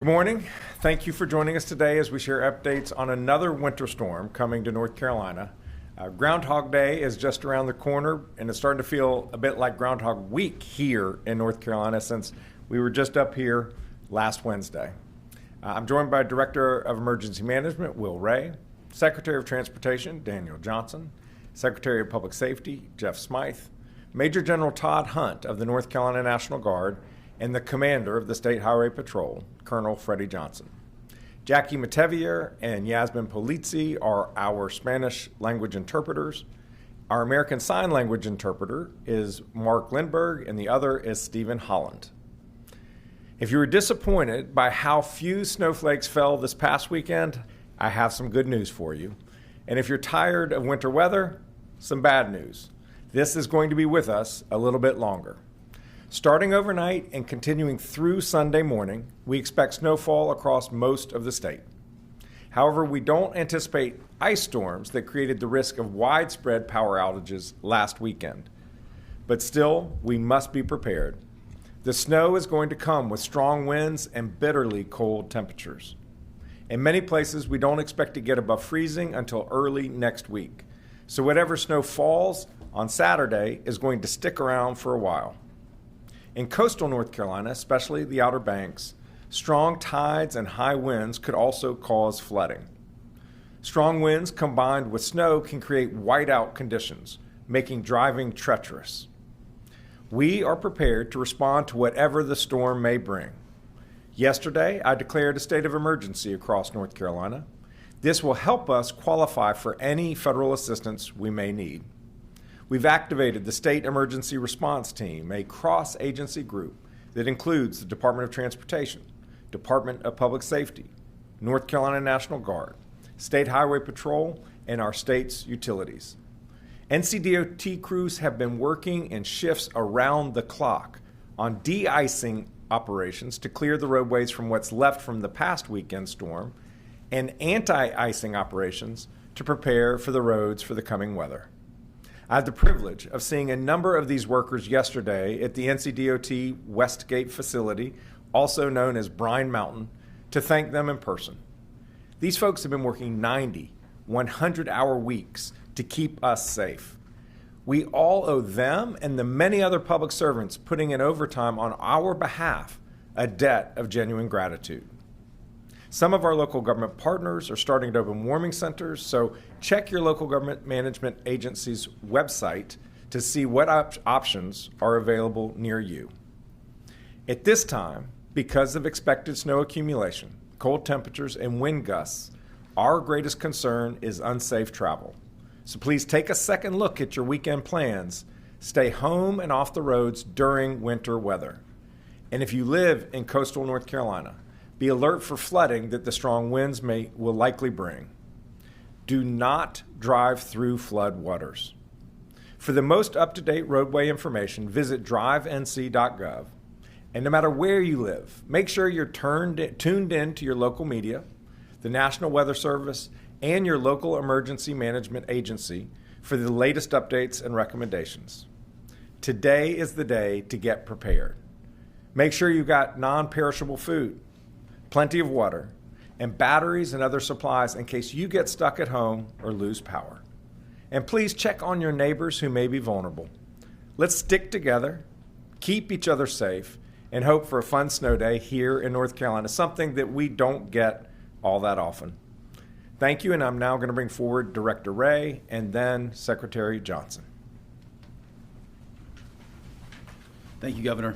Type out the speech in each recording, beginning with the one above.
morning. Thank you for joining us today as we share updates on another winter storm coming to North Carolina. Groundhog Day is just around the corner, and it's starting to feel a bit like Groundhog Week here in North Carolina since we were just up here last Wednesday. I'm joined by Director of Emergency Management, Will Ray, Secretary of Transportation, Daniel Johnson, Secretary of Public Safety, Jeff Smythe, Major General Todd Hunt of the North Carolina National Guard, and the Commander of the State Highway Patrol, Colonel Freddie Johnson. Jackie Matevier and Yasmin Polizzi are our Spanish language interpreters. Our American Sign Language interpreter is Mark Lindberg, and the other is Stephen Holland. If you were disappointed by how few snowflakes fell this past weekend, I have some good news for you. And if you're tired of winter weather, some bad news. This is going to be with us a little bit longer. Starting overnight and continuing through Sunday morning, we expect snowfall across most of the state. However, we don't anticipate ice storms that created the risk of widespread power outages last weekend. But still, we must be prepared. The snow is going to come with strong winds and bitterly cold temperatures. In many places, we don't expect to get above freezing until early next week. So whatever snow falls on Saturday is going to stick around for a while. In coastal North Carolina, especially the Outer Banks, strong tides and high winds could also cause flooding. Strong winds combined with snow can create whiteout conditions, making driving treacherous. We are prepared to respond to whatever the storm may bring. Yesterday, I declared a state of emergency across North Carolina. This will help us qualify for any federal assistance we may need. We've activated the State Emergency Response Team, a cross-agency group that includes the Department of Transportation, Department of Public Safety, North Carolina National Guard, State Highway Patrol, and our state's utilities. NCDOT crews have been working in shifts around the clock on de-icing operations to clear the roadways from what's left from the past weekend storm and anti-icing operations to prepare for the roads for the coming weather. I had the privilege of seeing a number of these workers yesterday at the NCDOT Westgate facility, also known as Brine Mountain, to thank them in person. These folks have been working 90, 100-hour weeks to keep us safe. We all owe them and the many other public servants putting in overtime on our behalf a debt of genuine gratitude. Some of our local government partners are starting to open warming centers, so check your local government management agency's website to see what options are available near you. At this time, because of expected snow accumulation, cold temperatures, and wind gusts, our greatest concern is unsafe travel. So please take a second look at your weekend plans. Stay home and off the roads during winter weather. And if you live in coastal North Carolina, be alert for flooding that the strong winds will likely bring. Do not drive through flood waters. For the most up-to-date roadway information, visit drivenc.gov. And no matter where you live, make sure you're tuned in to your local media, the National Weather Service, and your local emergency management agency for the latest updates and recommendations. Today is the day to get prepared. Make sure you've got non-perishable food, plenty of water, and batteries and other supplies in case you get stuck at home or lose power. And please check on your neighbors who may be vulnerable. Let's stick together, keep each other safe, and hope for a fun snow day here in North Carolina, something that we don't get all that often. Thank you, and I'm now going to bring forward Director Ray and then Secretary Johnson. Thank you, Governor.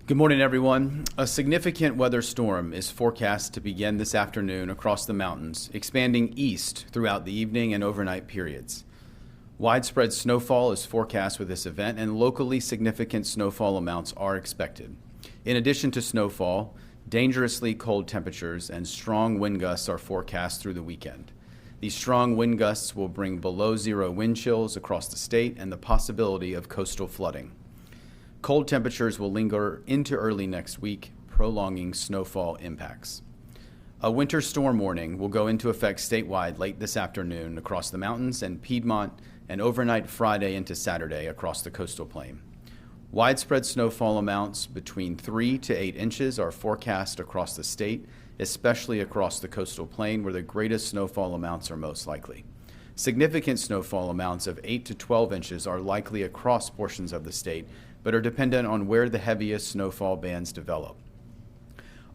Good morning, everyone. A significant weather storm is forecast to begin this afternoon across the mountains, expanding east throughout the evening and overnight periods. Widespread snowfall is forecast with this event, and locally significant snowfall amounts are expected. In addition to snowfall, dangerously cold temperatures and strong wind gusts are forecast through the weekend. These strong wind gusts will bring below zero wind chills across the state and the possibility of coastal flooding. Cold temperatures will linger into early next week, prolonging snowfall impacts. A winter storm warning will go into effect statewide late this afternoon across the mountains and Piedmont, and overnight Friday into Saturday across the coastal plain. Widespread snowfall amounts between 3 to 8 inches are forecast across the state, especially across the coastal plain where the greatest snowfall amounts are most likely. Significant snowfall amounts of 8 to 12 inches are likely across portions of the state, but are dependent on where the heaviest snowfall bands develop.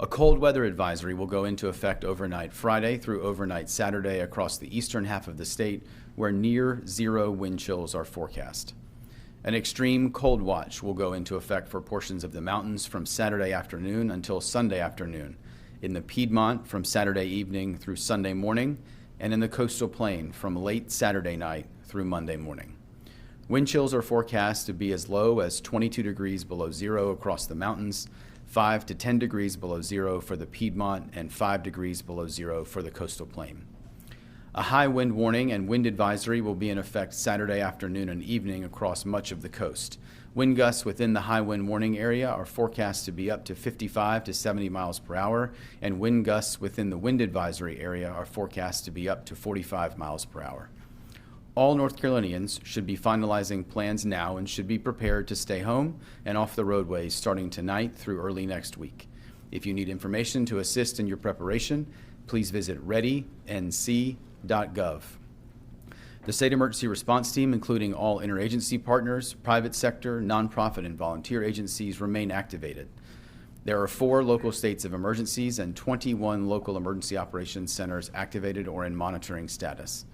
A cold weather advisory will go into effect overnight Friday through overnight Saturday across the eastern half of the state, where near zero wind chills are forecast. An extreme cold watch will go into effect for portions of the mountains from Saturday afternoon until Sunday afternoon, in the Piedmont from Saturday evening through Sunday morning, and in the coastal plain from late Saturday night through Monday morning. Wind chills are forecast to be as low as 22 degrees below zero across the mountains, 5 to 10 degrees below zero for the Piedmont, and 5 degrees below zero for the coastal plain. A high wind warning and wind advisory will be in effect Saturday afternoon and evening across much of the coast. Wind gusts within the high wind warning area are forecast to be up to 55 to 70 miles per hour, and wind gusts within the wind advisory area are forecast to be up to 45 miles per hour. All North Carolinians should be finalizing plans now and should be prepared to stay home and off the roadways starting tonight through early next week. If you need information to assist in your preparation, please visit readync.gov. The State Emergency Response Team, including all interagency partners, private sector, nonprofit, and volunteer agencies, remain activated. There are 4 local states of emergencies and 21 local emergency operations centers activated or in monitoring status.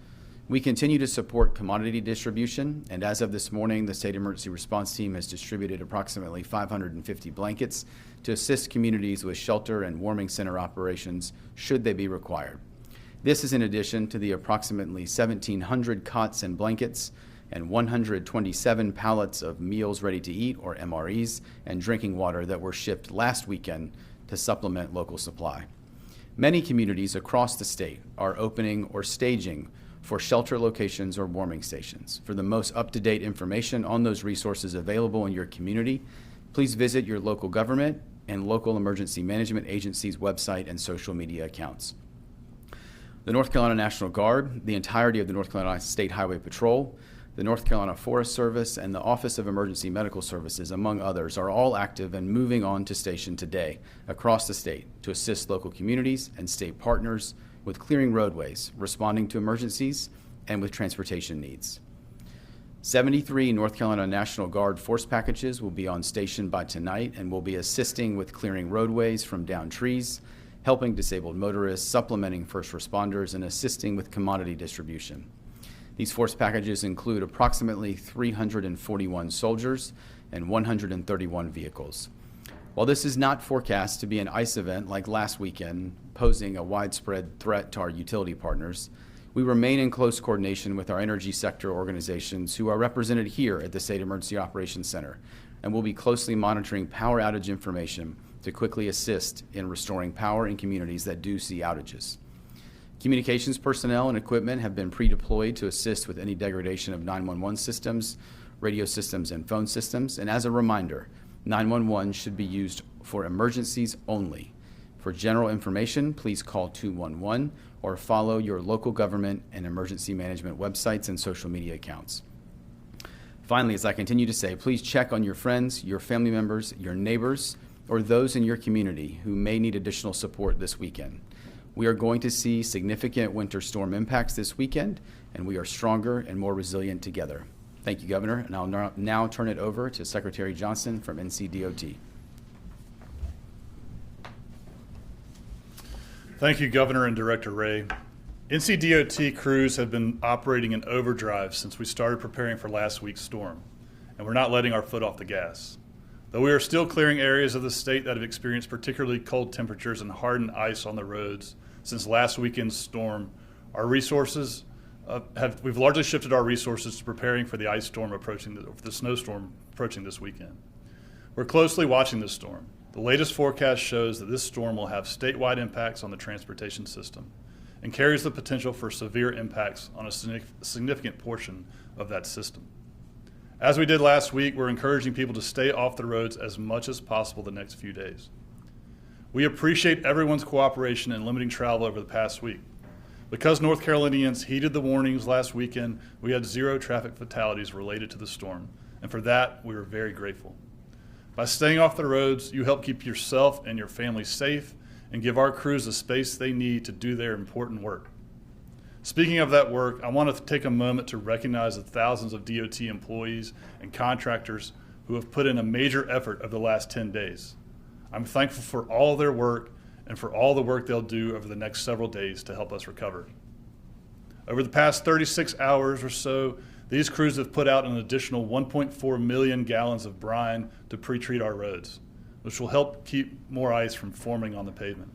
We continue to support commodity distribution, and as of this morning, the State Emergency Response Team has distributed approximately 550 blankets to assist communities with shelter and warming center operations should they be required. This is in addition to the approximately 1,700 cots and blankets and 127 pallets of meals ready to eat, or MREs, and drinking water that were shipped last weekend to supplement local supply. Many communities across the state are opening or staging for shelter locations or warming stations. For the most up-to-date information on those resources available in your community, please visit your local government and local emergency management agency's website and social media accounts. The North Carolina National Guard, the entirety of the North Carolina State Highway Patrol, the North Carolina Forest Service, and the Office of Emergency Medical Services, among others, are all active and moving on to station today across the state to assist local communities and state partners with clearing roadways, responding to emergencies, and with transportation needs. 73 North Carolina National Guard force packages will be on station by tonight and will be assisting with clearing roadways from downed trees, helping disabled motorists, supplementing first responders, and assisting with commodity distribution. These force packages include approximately 341 soldiers and 131 vehicles. While this is not forecast to be an ice event like last weekend, posing a widespread threat to our utility partners, we remain in close coordination with our energy sector organizations who are represented here at the State Emergency Operations Center, and will be closely monitoring power outage information to quickly assist in restoring power in communities that do see outages. Communications personnel and equipment have been pre-deployed to assist with any degradation of 911 systems, radio systems, and phone systems. And as a reminder, 911 should be used for emergencies only. For general information, please call 211 or follow your local government and emergency management websites and social media accounts. Finally, as I continue to say, please check on your friends, your family members, your neighbors, or those in your community who may need additional support this weekend. We are going to see significant winter storm impacts this weekend, and we are stronger and more resilient together. Thank you, Governor, and I'll now turn it over to Secretary Johnson from NCDOT. Thank you, Governor and Director Ray. NCDOT crews have been operating in overdrive since we started preparing for last week's storm, and we're not letting our foot off the gas. Though we are still clearing areas of the state that have experienced particularly cold temperatures and hardened ice on the roads since last weekend's storm, our resources we've largely shifted our resources to preparing for the ice storm the snowstorm approaching this weekend. We're closely watching this storm. The latest forecast shows that this storm will have statewide impacts on the transportation system and carries the potential for severe impacts on a significant portion of that system. As we did last week, we're encouraging people to stay off the roads as much as possible the next few days. We appreciate everyone's cooperation in limiting travel over the past week. Because North Carolinians heeded the warnings last weekend, we had 0 traffic fatalities related to the storm, and for that, we were very grateful. By staying off the roads, you help keep yourself and your family safe and give our crews the space they need to do their important work. Speaking of that work, I want to take a moment to recognize the thousands of DOT employees and contractors who have put in a major effort over the last 10 days. I'm thankful for all their work and for all the work they'll do over the next several days to help us recover. Over the past 36 hours or so, these crews have put out an additional 1.4 million gallons of brine to pre-treat our roads, which will help keep more ice from forming on the pavement.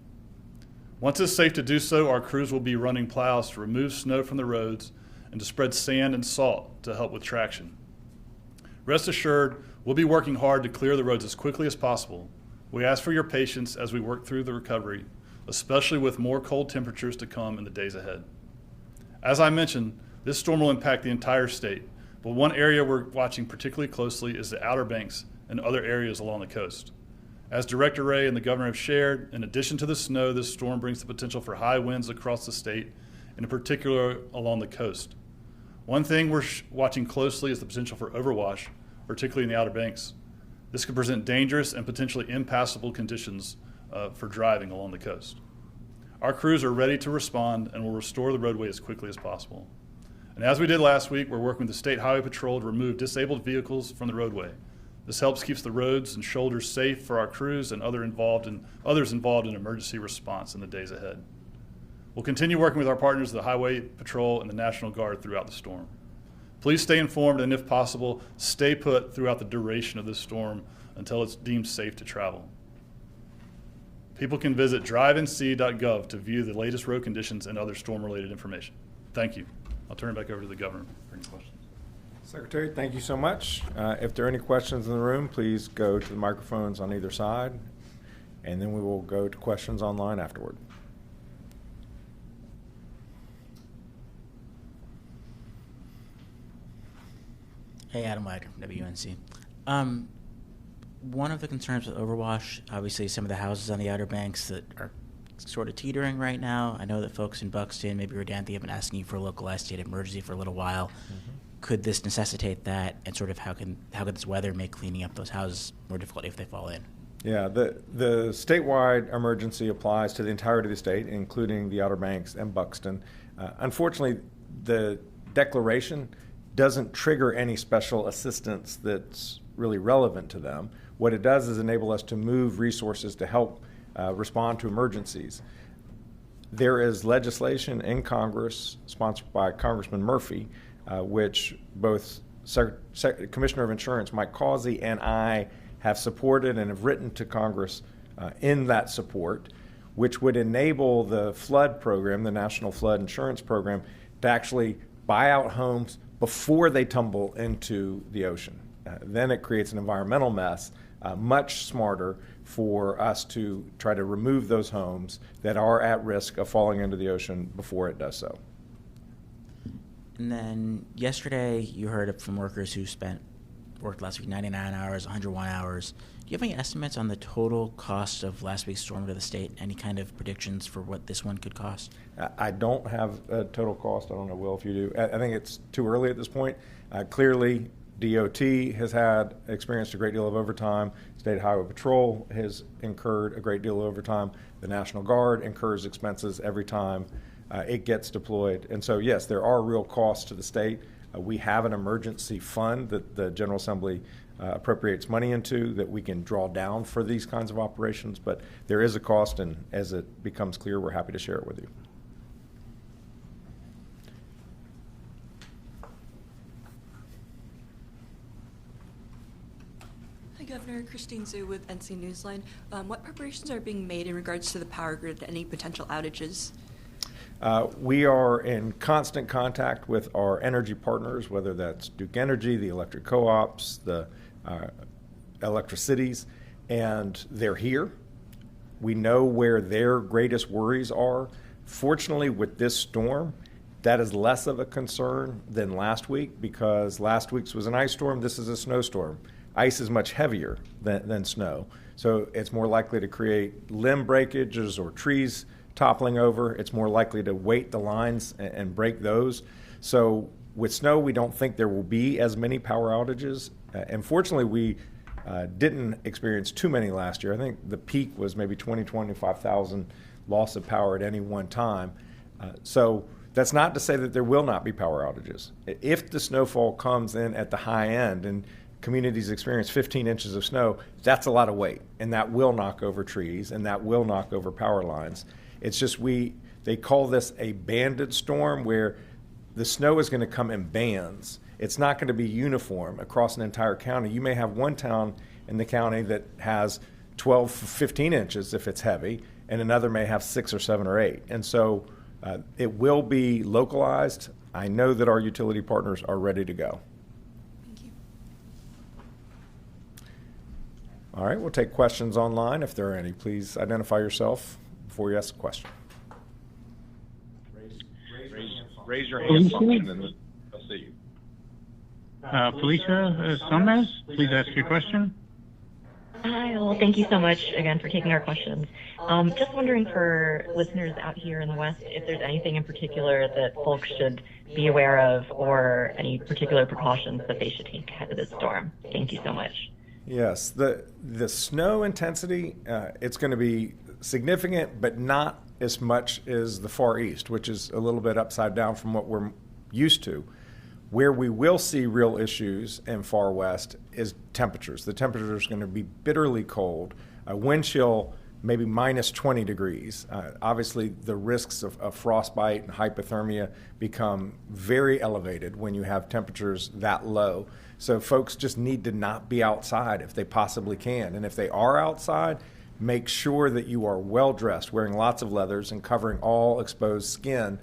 Once it's safe to do so, our crews will be running plows to remove snow from the roads and to spread sand and salt to help with traction. Rest assured, we'll be working hard to clear the roads as quickly as possible. We ask for your patience as we work through the recovery, especially with more cold temperatures to come in the days ahead. As I mentioned, this storm will impact the entire state, but one area we're watching particularly closely is the Outer Banks and other areas along the coast. As Director Ray and the Governor have shared, in addition to the snow, this storm brings the potential for high winds across the state, and in particular along the coast. One thing we're watching closely is the potential for overwash, particularly in the Outer Banks. This could present dangerous and potentially impassable conditions for driving along the coast. Our crews are ready to respond and will restore the roadway as quickly as possible. And as we did last week, we're working with the State Highway Patrol to remove disabled vehicles from the roadway. This helps keep the roads and shoulders safe for our crews and others involved in emergency response in the days ahead. We'll continue working with our partners, the Highway Patrol and the National Guard, throughout the storm. Please stay informed and, if possible, stay put throughout the duration of this storm until it's deemed safe to travel. People can visit drivenc.gov to view the latest road conditions and other storm-related information. Thank you. I'll turn it back over to the Governor for any questions. Secretary, thank you so much. If there are any questions in the room, please go to the microphones on either side, and then we will go to questions online afterward. Hey, Adam Wagner from WNC. One of the concerns with overwash, obviously some of the houses on the Outer Banks that are sort of teetering right now. I know that folks in Buxton, maybe Rodanthe, have been asking you for a localized state of emergency for a little while. Mm-hmm. Could this necessitate that, and sort of how could this weather make cleaning up those houses more difficult if they fall in? Yeah, the statewide emergency applies to the entirety of the state, including the Outer Banks and Buxton. Unfortunately, the declaration doesn't trigger any special assistance that's really relevant to them. What it does is enable us to move resources to help respond to emergencies. There is legislation in Congress sponsored by Congressman Murphy, which both Commissioner of Insurance Mike Causey and I have supported and have written to Congress in that support, which would enable the flood program, the National Flood Insurance Program, to actually buy out homes before they tumble into the ocean. Then it creates an environmental mess, much smarter for us to try to remove those homes that are at risk of falling into the ocean before it does so. And then yesterday you heard from workers who worked last week 99 hours, 101 hours. Do you have any estimates on the total cost of last week's storm to the state? Any kind of predictions for what this one could cost? I don't have a total cost. I don't know, Will, if you do. I think it's too early at this point. Clearly, DOT has experienced a great deal of overtime. State Highway Patrol has incurred a great deal of overtime. The National Guard incurs expenses every time it gets deployed. And so, yes, there are real costs to the state. We have an emergency fund that the General Assembly appropriates money into that we can draw down for these kinds of operations. But there is a cost, and as it becomes clear, we're happy to share it with you. Hi, Governor. Christine Zhu with NC Newsline. What preparations are being made in regards to the power grid and any potential outages? We are in constant contact with our energy partners, whether that's Duke Energy, the electric co-ops, the electricities, and they're here. We know where their greatest worries are. Fortunately, with this storm, that is less of a concern than last week, because last week's was an ice storm. This is a snowstorm. Ice is much heavier than snow, so it's more likely to create limb breakages or trees toppling over. It's more likely to weight the lines and break those. So with snow, we don't think there will be as many power outages. And fortunately, we Didn't experience too many last year. I think the peak was maybe 25,000 loss of power at any one time. So that's not to say that there will not be power outages. If the snowfall comes in at the high end and communities experience 15 inches of snow, that's a lot of weight, and that will knock over trees and that will knock over power lines. It's just they call this a banded storm, where the snow is going to come in bands. It's not going to be uniform across an entire county. You may have one town in the county that has 12, 15 inches if it's heavy, and another may have 6 or 7 or 8. And so it will be localized. I know that our utility partners are ready to go. Thank you. All right, we'll take questions online if there are any. Please identify yourself before you ask a question. Raise your hand function and I'll see you. Felicia Summers, please ask your question. Hi, well, thank you so much again for taking our questions. Just wondering for listeners out here in the West, if there's anything in particular that folks should be aware of, or any particular precautions that they should take ahead of this storm. Thank you so much. Yes, the snow intensity, it's going to be significant, but not as much as the Far East, which is a little bit upside down from what we're used to. Where we will see real issues in Far West is temperatures. The temperature is going to be bitterly cold. Wind chill maybe minus 20 degrees. Obviously, the risks of frostbite and hypothermia become very elevated when you have temperatures that low. So folks just need to not be outside if they possibly can. And if they are outside, make sure that you are well dressed, wearing lots of leathers and covering all exposed skin.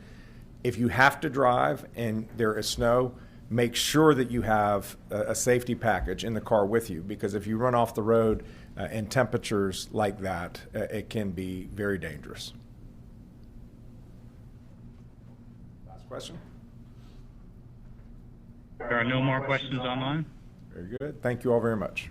If you have to drive and there is snow, make sure that you have a safety package in the car with you, because if you run off the road in temperatures like that, it can be very dangerous. Last question. There are no more questions online. Very good. Thank you all very much.